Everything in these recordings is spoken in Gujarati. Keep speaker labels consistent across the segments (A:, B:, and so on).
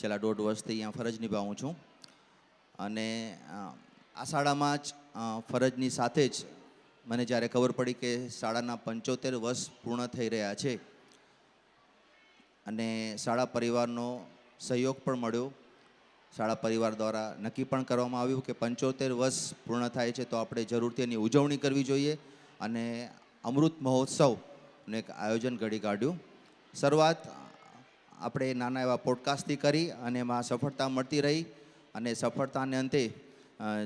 A: છેલ્લા 1.5 વર્ષથી અહીંયા ફરજ નિભાવું છું અને આ શાળામાં જ ફરજની સાથે જ મને જ્યારે ખબર પડી કે શાળાના 75 વર્ષ પૂર્ણ થઈ રહ્યા છે અને શાળા પરિવારનો સહયોગ પણ મળ્યો. શાળા પરિવાર દ્વારા નક્કી પણ કરવામાં આવ્યું કે 75 વર્ષ પૂર્ણ થાય છે તો આપણે જરૂરથી એની ઉજવણી કરવી જોઈએ અને અમૃત મહોત્સવનું એક આયોજન ઘડી કાઢ્યું. શરૂઆત આપણે નાના એવા પોડકાસ્ટથી કરી અને એમાં સફળતા મળતી રહી અને સફળતાને અંતે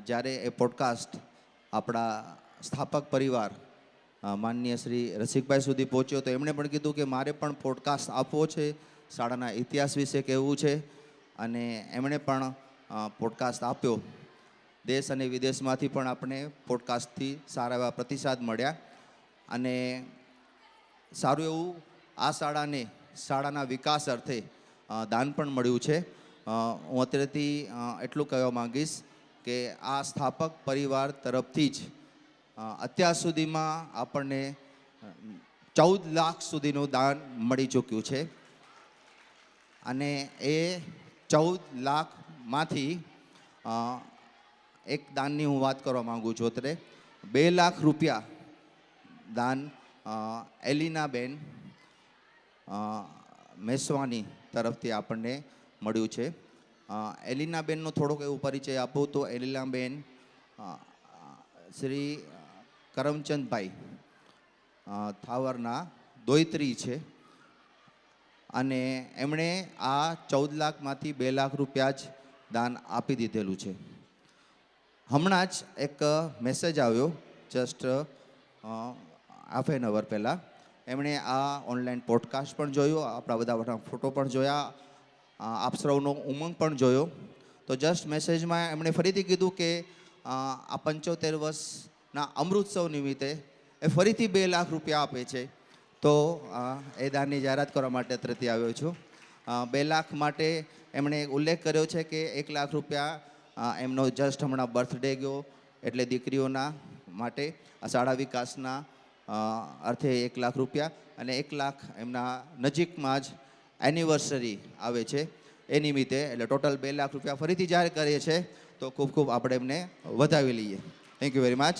A: જ્યારે એ પોડકાસ્ટ આપણા સ્થાપક પરિવાર માનનીય શ્રી રસિકભાઈ સુધી પહોંચ્યો તો એમણે પણ કીધું કે મારે પણ પોડકાસ્ટ આપવો છે, શાળાના ઇતિહાસ વિશે કહેવું છે અને એમણે પણ પોડકાસ્ટ આપ્યો. દેશ અને વિદેશમાંથી પણ આપણે પોડકાસ્ટથી સારા એવા પ્રતિસાદ મળ્યા અને સારું એવું આ શાળાના વિકાસ અર્થે દાન પણ મળ્યું છે. હું અત્યારેથી એટલું કહેવા માંગીશ કે આ સ્થાપક પરિવાર તરફથી જ અત્યાર સુધીમાં આપણને 14 લાખ સુધીનું દાન મળી ચૂક્યું છે અને એ 14 લાખમાંથી એક દાનની હું વાત કરવા માગું છું. અત્યારે 2 લાખ રૂપિયા દાન એલિનાબેન મેસવાની તરફથી આપણને મળ્યું છે. એલિનાબેનનો થોડોક એવો પરિચય આપું તો એલિનાબેન શ્રી કરમચંદભાઈ થાવરના દોયત્રી છે અને એમણે આ 14 લાખમાંથી 2 લાખ રૂપિયા જ દાન આપી દીધેલું છે. હમણાં જ એક મેસેજ આવ્યો જસ્ટ હાફ એન અવર પહેલાં. એમણે આ ઓનલાઈન પોડકાસ્ટ પણ જોયો, આપણા બધા ફોટો પણ જોયા, આપ સૌનો ઉમંગ પણ જોયો. તો જસ્ટ મેસેજમાં એમણે ફરીથી કીધું કે આ 75 વર્ષના અમૃતોત્સવ નિમિત્તે એ ફરીથી 2 લાખ રૂપિયા આપે છે. તો એ દાનની જાહેરાત કરવા માટે અત્રેથી આવ્યો છું. 2 લાખ માટે એમણે ઉલ્લેખ કર્યો છે કે 1 લાખ રૂપિયા એમનો જસ્ટ હમણાં બર્થડે ગયો એટલે દીકરીઓના માટે આ શાળા વિકાસના અર્થે 1 લાખ રૂપિયા અને 1 લાખ એમના નજીકમાં જ એનિવર્સરી આવે છે એ નિમિત્તે, એટલે ટોટલ 2 લાખ રૂપિયા ફરીથી જાહેર કરીએ છીએ. તો ખૂબ ખૂબ આપણે એમને વધાવી લઈએ. Thank you very much.